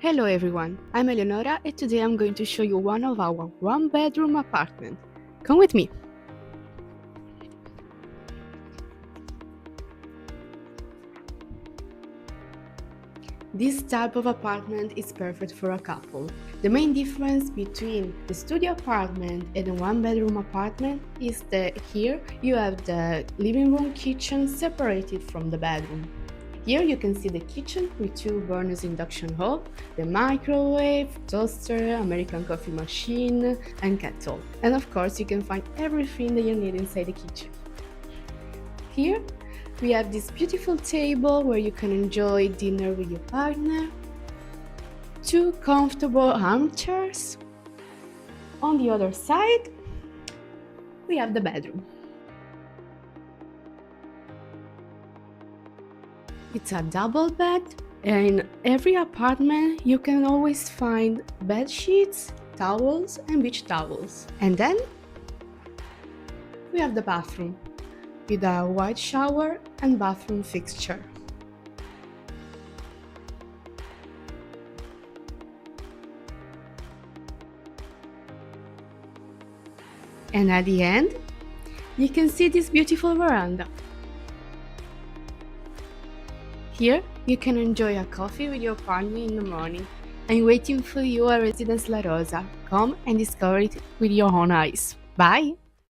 Hello everyone, I'm Eleonora and today I'm going to show you one of our one-bedroom apartment. Come with me! This type of apartment is perfect for a couple. The main difference between the studio apartment and a one-bedroom apartment is that here you have the living room kitchen separated from the bedroom. Here you can see the kitchen with two burners induction hob, the microwave, toaster, American coffee machine and kettle. And of course you can find everything that you need inside the kitchen. Here we have this beautiful table where you can enjoy dinner with your partner, two comfortable armchairs. On the other side we have the bedroom. It's a double bed, and in every apartment you can always find bed sheets, towels and beach towels. And then we have the bathroom with a white shower and bathroom fixture. And at the end, you can see this beautiful veranda. Here, you can enjoy a coffee with your partner in the morning and waiting for you at Residence La Rosa. Come and discover it with your own eyes. Bye!